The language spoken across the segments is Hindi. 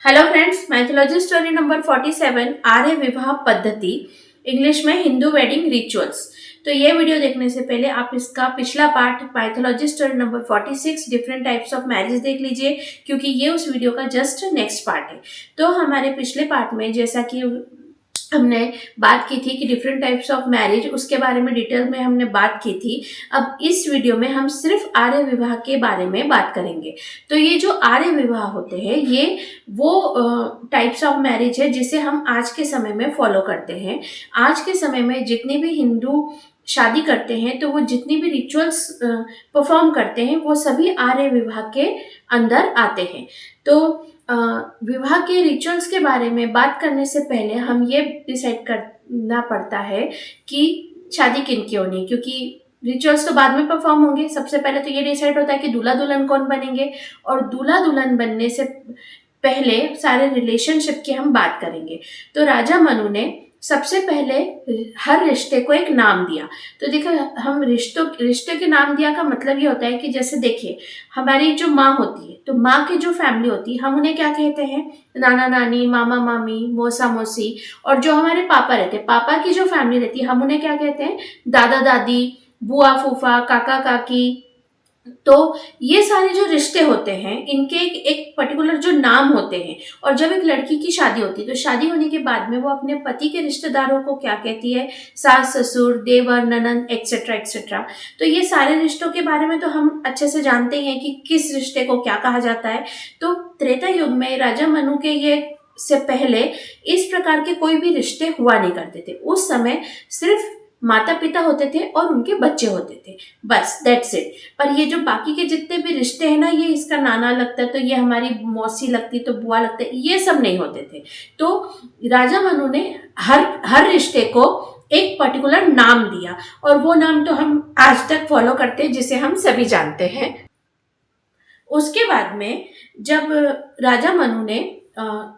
Hello friends, mythology story number 47 आर्य विवाह पद्धति, इंग्लिश में हिंदू वेडिंग रिचुअल्स। तो ये वीडियो देखने से पहले आप इसका पिछला part mythology story number 46 different types of marriage देख लीजिए, क्योंकि ये उस वीडियो का जस्ट नेक्स्ट पार्ट है। तो हमारे पिछले पार्ट में जैसा कि हमने बात की थी कि डिफरेंट टाइप्स ऑफ मैरिज, उसके बारे में डिटेल में हमने बात की थी। अब इस वीडियो में हम सिर्फ आर्य विवाह के बारे में बात करेंगे। तो ये जो आर्य विवाह होते हैं, ये वो टाइप्स ऑफ मैरिज है जिसे हम आज के समय में फॉलो करते हैं। आज के समय में जितने भी हिंदू शादी करते हैं, तो वो जितनी भी रिचुअल्स परफॉर्म करते हैं, वो सभी आर्य विवाह के अंदर आते हैं। तो विवाह के रिचुअल्स के बारे में बात करने से पहले हम ये डिसाइड करना पड़ता है कि शादी किन की होनी, क्योंकि रिचुअल्स तो बाद में परफॉर्म होंगे। सबसे पहले तो ये डिसाइड होता है कि दूल्हा दुल्हन कौन बनेंगे, और दूल्हा दुल्हन बनने से पहले सारे रिलेशनशिप की हम बात करेंगे। तो राजा मनु ने सबसे पहले हर रिश्ते को एक नाम दिया। तो देखो, हम रिश्ते के नाम दिया का मतलब ये होता है कि जैसे देखिए, हमारी जो माँ होती है, तो माँ की जो फैमिली होती है, हम उन्हें क्या कहते हैं? नाना नानी, मामा मामी, मौसा मौसी। और जो हमारे पापा रहते हैं, पापा की जो फैमिली रहती है, हम उन्हें क्या कहते हैं? दादा दादी, बुआ फूफा, काका काकी। तो ये सारे जो रिश्ते होते हैं, इनके एक पर्टिकुलर जो नाम होते हैं। और जब एक लड़की की शादी होती है, तो शादी होने के बाद में वो अपने पति के रिश्तेदारों को क्या कहती है? सास ससुर, देवर, ननंद, एक्सेट्रा एक्सेट्रा। तो ये सारे रिश्तों के बारे में तो हम अच्छे से जानते हैं कि किस रिश्ते को क्या कहा जाता है। तो त्रेता युग में राजा मनु के ये से पहले इस प्रकार के कोई भी रिश्ते हुआ नहीं करते थे। उस समय सिर्फ माता पिता होते थे और उनके बच्चे होते थे, बस दैट्स इट। पर ये जो बाकी के जितने भी रिश्ते हैं ना, ये इसका नाना लगता है, तो ये हमारी मौसी लगती, तो बुआ लगता है, ये सब नहीं होते थे। तो राजा मनु ने हर रिश्ते को एक पर्टिकुलर नाम दिया, और वो नाम तो हम आज तक फॉलो करते हैं, जिसे हम सभी जानते हैं। उसके बाद में जब राजा मनु ने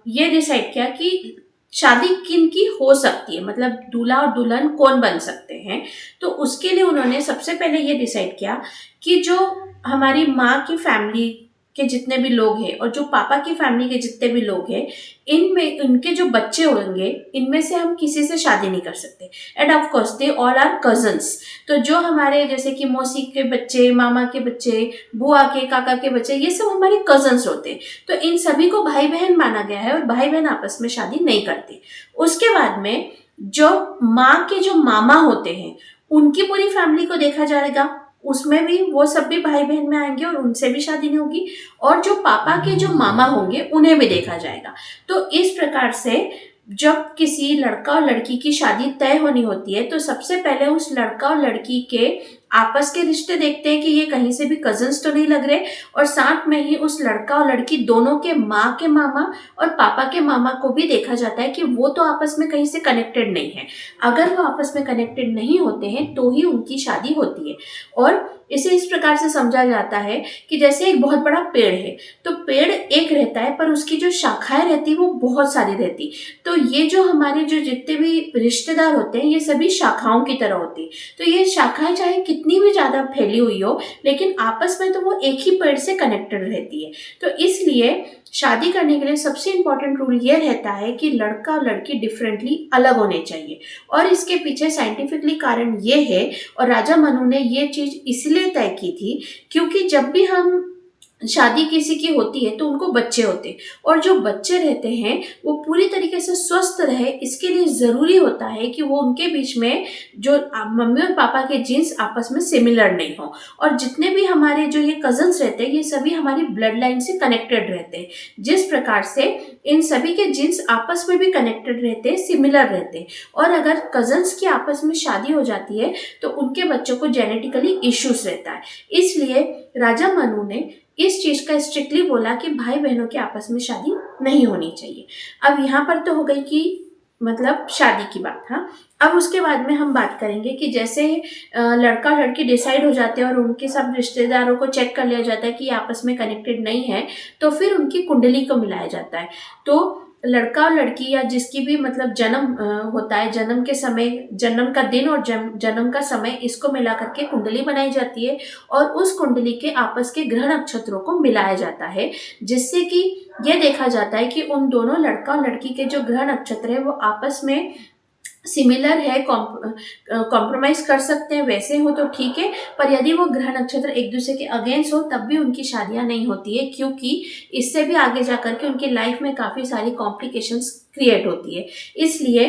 ये डिसाइड किया कि शादी किन की हो सकती है, मतलब दूल्हा और दुल्हन कौन बन सकते हैं, तो उसके लिए उन्होंने सबसे पहले ये डिसाइड किया कि जो हमारी माँ की फैमिली के जितने भी लोग हैं और जो पापा की फैमिली के जितने भी लोग हैं, इनमें उनके जो बच्चे होंगे, इनमें से हम किसी से शादी नहीं कर सकते। And of course they all are cousins. तो जो हमारे जैसे कि मौसी के बच्चे, मामा के बच्चे, बुआ के, काका के बच्चे, ये सब हमारे कजन्स होते हैं। तो इन सभी को भाई बहन माना गया है, और भाई बहन आपस में शादी नहीं करते। उसके बाद में जो माँ के जो मामा होते हैं, उनकी पूरी फैमिली को देखा जाएगा। उसमें भी वो सब भी भाई बहन में आएंगे और उनसे भी शादी नहीं होगी। और जो पापा के जो मामा होंगे, उन्हें भी देखा जाएगा। तो इस प्रकार से जब किसी लड़का और लड़की की शादी तय होनी होती है, तो सबसे पहले उस लड़का और लड़की के आपस के रिश्ते देखते हैं कि ये कहीं से भी कजन्स तो नहीं लग रहे, और साथ में ही उस लड़का और लड़की दोनों के माँ के मामा और पापा के मामा को भी देखा जाता है कि वो तो आपस में कहीं से कनेक्टेड नहीं है। अगर वो आपस में कनेक्टेड नहीं होते हैं, तो ही उनकी शादी होती है। और इसे इस प्रकार से समझा जाता है कि जैसे एक बहुत बड़ा पेड़ है, तो पेड़ एक रहता है, पर उसकी जो शाखाएं रहती वो बहुत सारी रहती। तो ये जो हमारे जो जितने भी रिश्तेदार होते हैं, ये सभी शाखाओं की तरह होती। तो ये शाखाएं चाहे कितनी भी ज्यादा फैली हुई हो, लेकिन आपस में तो वो एक ही पेड़ से कनेक्टेड रहती है। तो इसलिए शादी करने के लिए सबसे इंपॉर्टेंट रूल ये रहता है कि लड़का और लड़की डिफरेंटली अलग होने चाहिए। और इसके पीछे साइंटिफिकली कारण ये है, और राजा मनु ने ये चीज इसलिए तय की थी, क्योंकि जब भी हम शादी किसी की होती है, तो उनको बच्चे होते हैं, और जो बच्चे रहते हैं वो पूरी तरीके से स्वस्थ रहे, इसके लिए ज़रूरी होता है कि वो उनके बीच में जो मम्मी और पापा के जीन्स आपस में सिमिलर नहीं हो। और जितने भी हमारे जो ये कजन्स रहते हैं, ये सभी हमारी ब्लड लाइन से कनेक्टेड रहते हैं। जिस प्रकार से इन सभी के जीन्स आपस में भी कनेक्टेड रहते हैं, सिमिलर रहते हैं। और अगर कजन्स की आपस में शादी हो जाती है, तो उनके बच्चों को जेनेटिकली इश्यूज रहता है। इसलिए राजा मनु ने इस चीज का स्ट्रिक्टली बोला कि भाई बहनों के आपस में शादी नहीं होनी चाहिए। अब यहाँ पर तो हो गई कि मतलब शादी की बात। हाँ, अब उसके बाद में हम बात करेंगे कि जैसे लड़का और लड़की डिसाइड हो जाते हैं और उनके सब रिश्तेदारों को चेक कर लिया जाता है कि ये आपस में कनेक्टेड नहीं है, तो फिर उनकी कुंडली को मिलाया जाता है। तो लड़का और लड़की या जिसकी भी मतलब जन्म होता है, जन्म के समय, जन्म का दिन और जन्म का समय, इसको मिला करके कुंडली बनाई जाती है और उस कुंडली के आपस के ग्रह नक्षत्रों को मिलाया जाता है, जिससे कि ये देखा जाता है कि उन दोनों लड़का और लड़की के जो ग्रह नक्षत्र है वो आपस में सिमिलर है, कॉम्प्रोमाइज कर सकते हैं, वैसे हो तो ठीक है, पर यदि वो ग्रह नक्षत्र एक दूसरे के अगेंस्ट हो तब भी उनकी शादियां नहीं होती है, क्योंकि इससे भी आगे जाकर के उनकी लाइफ में काफ़ी सारी कॉम्प्लिकेशंस क्रिएट होती है। इसलिए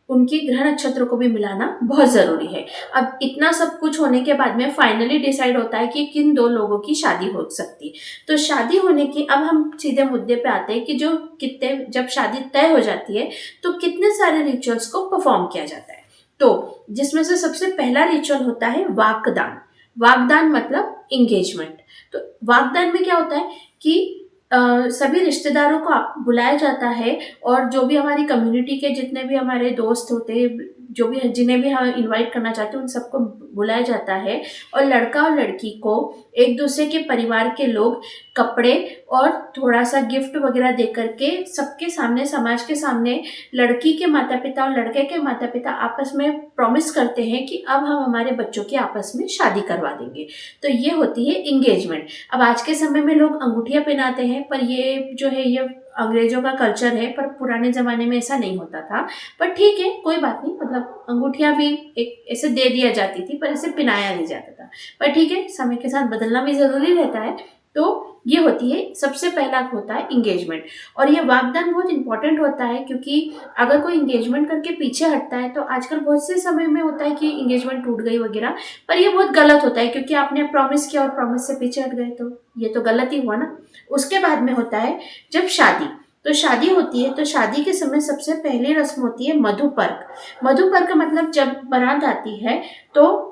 उनकी ग्रह नक्षत्रों को भी मिलाना बहुत ज़रूरी है। अब इतना सब कुछ होने के बाद में फाइनली डिसाइड होता है कि किन दो लोगों की शादी हो सकती है। तो शादी होने की, अब हम सीधे मुद्दे पे आते हैं कि जो कितने, जब शादी तय हो जाती है तो कितने सारे रिचुअल्स को परफॉर्म किया जाता है। तो जिसमें से सबसे पहला रिचुअल होता है वाकदान। वाकदान मतलब इंगेजमेंट। तो वाकदान में क्या होता है कि सभी रिश्तेदारों को बुलाया जाता है और जो भी हमारी कम्युनिटी के जितने भी हमारे दोस्त होते हैं, जो भी जिन्हें भी हम इनवाइट करना चाहते हैं, उन सबको बुलाया जाता है और लड़का और लड़की को एक दूसरे के परिवार के लोग कपड़े और थोड़ा सा गिफ्ट वगैरह दे करके सबके सामने, समाज के सामने, लड़की के माता पिता और लड़के के माता पिता आपस में प्रॉमिस करते हैं कि अब हम हमारे बच्चों की आपस में शादी करवा देंगे। तो ये होती है इंगेजमेंट। अब आज के समय में लोग अंगूठियां पहनाते हैं, पर ये जो है ये अंग्रेजों का कल्चर है, पर पुराने ज़माने में ऐसा नहीं होता था। पर ठीक है, कोई बात नहीं, मतलब अंगूठियां भी एक ऐसे दे दिया जाती थी, पर इसे पहनाया नहीं जाता था। पर ठीक है, समय के साथ बदलना भी ज़रूरी रहता है। तो ये होती है, सबसे पहला होता है इंगेजमेंट। और ये वागदान बहुत इंपॉर्टेंट होता है, क्योंकि अगर कोई इंगेजमेंट करके पीछे हटता है, तो आजकल बहुत से समय में होता है कि इंगेजमेंट टूट गई वगैरह, पर ये बहुत गलत होता है, क्योंकि आपने प्रॉमिस किया और प्रॉमिस से पीछे हट गए, तो ये तो गलत ही हुआ ना। उसके बाद में होता है जब शादी, तो शादी होती है, तो शादी के समय सबसे पहली रस्म होती है मधुपर्क। मधुपर्क मतलब जब बारात आती है तो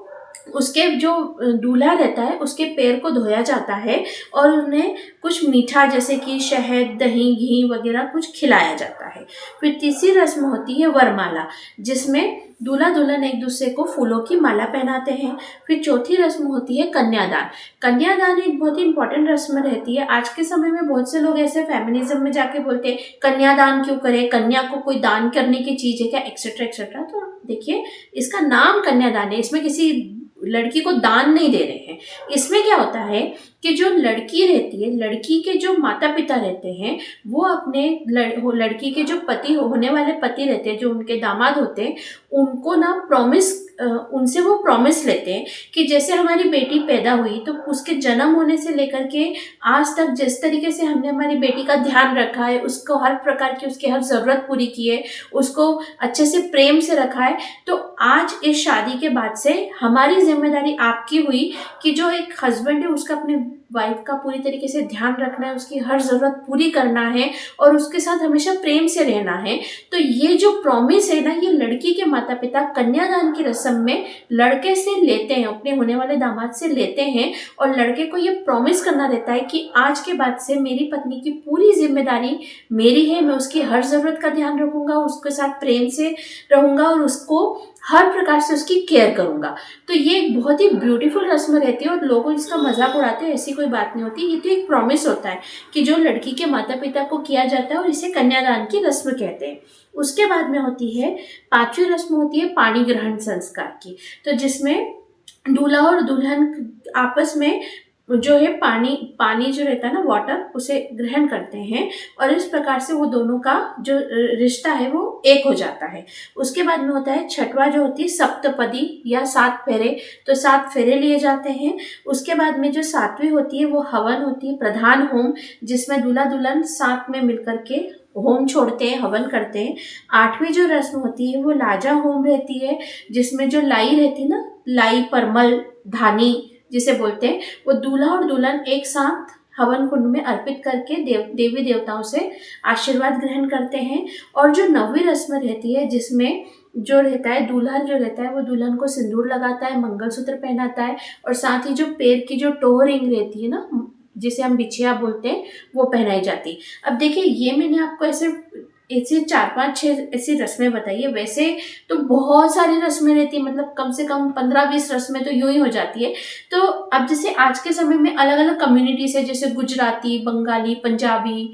उसके जो दूल्हा रहता है उसके पैर को धोया जाता है और उन्हें कुछ मीठा जैसे कि शहद, दही, घी वगैरह कुछ खिलाया जाता है। फिर तीसरी रस्म होती है वरमाला, जिसमें दूल्हा दुल्हन एक दूसरे को फूलों की माला पहनाते हैं। फिर चौथी रस्म होती है कन्यादान। कन्यादान एक बहुत ही इंपॉर्टेंट रस्म रहती है। आज के समय में बहुत से लोग ऐसे फेमिनिज्म में जाके बोलते हैं कन्यादान क्यों करें, कन्या को कोई दान करने की चीज़ है क्या, एक्सेट्रा एक्सेट्रा। तो देखिए, इसका नाम कन्यादान है, इसमें किसी लड़की को दान नहीं दे रहे हैं। इसमें क्या होता है कि जो लड़की रहती है, लड़की के जो माता पिता रहते हैं, वो अपने लड़की के जो पति होने वाले पति रहते हैं, जो उनके दामाद होते हैं, उनको ना प्रॉमिस, उनसे वो प्रॉमिस लेते हैं कि जैसे हमारी बेटी पैदा हुई तो उसके जन्म होने से लेकर के आज तक जिस तरीके से हमने हमारी बेटी का ध्यान रखा है, उसको हर प्रकार की उसकी हर ज़रूरत पूरी की है, उसको अच्छे से प्रेम से रखा है, तो आज इस शादी के बाद से हमारी जिम्मेदारी आपकी हुई कि जो एक हस्बैंड है उसका अपने वाइफ का पूरी तरीके से ध्यान रखना है, उसकी हर ज़रूरत पूरी करना है और उसके साथ हमेशा प्रेम से रहना है। तो ये जो प्रॉमिस है ना, ये लड़की के माता पिता कन्यादान की रस्म में लड़के से लेते हैं, अपने होने वाले दामाद से लेते हैं, और लड़के को ये प्रॉमिस करना रहता है कि आज के बाद से मेरी पत्नी की पूरी जिम्मेदारी मेरी है, मैं उसकी हर ज़रूरत का ध्यान रखूंगा, उसके साथ प्रेम से रहूंगा और उसको हर प्रकार से उसकी केयर करूंगा। तो ये एक बहुत ही ब्यूटीफुल रस्म रहती है और लोग इसका मजाक उड़ाते हैं, ऐसी कोई बात नहीं होती। ये तो एक प्रॉमिस होता है कि जो लड़की के माता पिता को किया जाता है और इसे कन्यादान की रस्म कहते हैं। उसके बाद में होती है पांचवी रस्म, होती है पाणी ग्रहण संस्कार की, तो जिसमें दूल्हा और दुल्हन आपस में जो है पानी जो रहता है ना, वाटर, उसे ग्रहण करते हैं और इस प्रकार से वो दोनों का जो रिश्ता है वो एक हो जाता है। उसके बाद में होता है छठवा, जो होती है सप्तपदी या 7 फेरे, तो 7 फेरे लिए जाते हैं। उसके बाद में जो 7वीं होती है वो हवन होती है, प्रधान होम, जिसमें दूल्हा दुल्हन साथ में मिलकर के होम छोड़ते हैं, हवन करते हैं। 8वीं जो रस्म होती है वो लाजा होम रहती है, जिसमें जो लाई रहती है ना, लाई, परमल, धानी जिसे बोलते हैं, वो दूल्हा और दुल्हन एक साथ हवन कुंड में अर्पित करके देवी देवताओं से आशीर्वाद ग्रहण करते हैं। और जो 9वीं रस्म रहती है, जिसमें जो रहता है दूल्हा जो रहता है वो दुल्हन को सिंदूर लगाता है, मंगलसूत्र पहनाता है और साथ ही जो पैर की जो टो रिंग रहती है ना, जिसे हम बिछिया बोलते हैं, वो पहनाई जाती है। अब देखिए, ये मैंने आपको ऐसे ऐसे 4-5-6 ऐसी रस्में बताइए। वैसे तो बहुत सारी रस्में रहती है, मतलब कम से कम 15-20 रस्में तो यूं ही हो जाती है। तो अब जैसे आज के समय में अलग अलग कम्युनिटीज है, जैसे गुजराती, बंगाली, पंजाबी,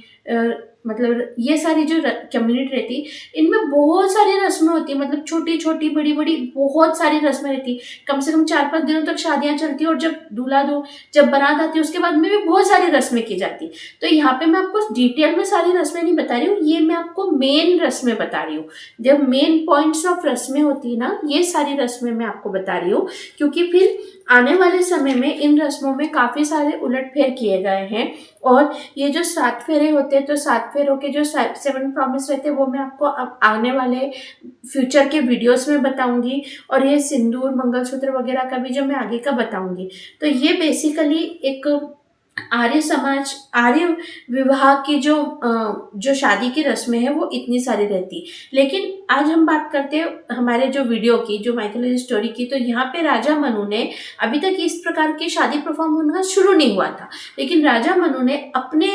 मतलब ये सारी जो कम्युनिटी रहती है, इनमें बहुत सारी रस्में होती है, मतलब छोटी छोटी बड़ी बड़ी बहुत सारी रस्में रहती है। कम से कम 4-5 दिनों तक शादियां चलती है, और जब जब बारात आती है उसके बाद में भी बहुत सारी रस्में की जाती है। तो यहाँ पे मैं आपको डिटेल में सारी रस्में नहीं बता रही हूँ, ये मैं आपको मेन रस्में बता रही हूँ। जब मेन पॉइंट्स ऑफ रस्में होती है ना, ये सारी रस्में मैं आपको बता रही हूँ, क्योंकि फिर आने वाले समय में इन रस्मों में काफी सारे उलटफेर किए गए हैं। और ये जो 7 फेरे होते हैं, तो 7 फेरों के जो 7 प्रॉमिस रहते हैं वो मैं आपको अब आने वाले फ्यूचर के वीडियोस में बताऊंगी। और ये सिंदूर, मंगलसूत्र वगैरह का भी जो मैं आगे का बताऊंगी। तो ये बेसिकली एक आर्य समाज, आर्य विवाह की जो शादी की रस्में हैं वो इतनी सारी रहती। लेकिन आज हम बात करते हैं हमारे जो वीडियो की, जो माइथोलॉजी स्टोरी की। तो यहाँ पे राजा मनु ने, अभी तक इस प्रकार की शादी परफॉर्म होना शुरू नहीं हुआ था, लेकिन राजा मनु ने अपने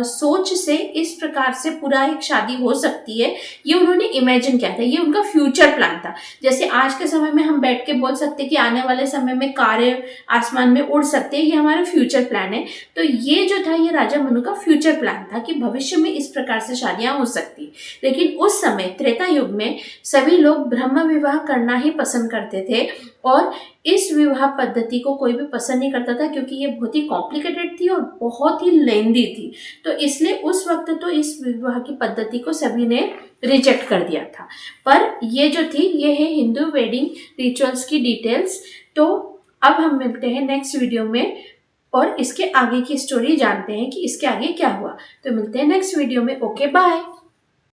सोच से इस प्रकार से पूरा एक शादी हो सकती है, ये उन्होंने इमेजिन किया था। ये उनका फ्यूचर प्लान था। जैसे आज के समय में हम बैठ के बोल सकते हैं कि आने वाले समय में कारें आसमान में उड़ सकते हैं, ये हमारा फ्यूचर प्लान है। तो ये जो था, ये राजा मनु का फ्यूचर प्लान था कि भविष्य में इस प्रकार से शादियां हो सकती। लेकिन उस समय त्रेता युग में सभी लोग ब्रह्म विवाह करना ही पसंद करते थे, और इस विवाह पद्धति को कोई भी पसंद नहीं करता था, क्योंकि ये बहुत ही कॉम्प्लिकेटेड थी और बहुत ही लेंदी थी। तो इसलिए उस वक्त तो इस विवाह की पद्धति को सभी ने रिजेक्ट कर दिया था। पर ये जो थी, ये है हिंदू वेडिंग रिचुअल्स की डिटेल्स। तो अब हम मिलते हैं नेक्स्ट वीडियो में, और इसके आगे की स्टोरी जानते हैं कि इसके आगे क्या हुआ। तो मिलते हैं नेक्स्ट वीडियो में। Okay, bye.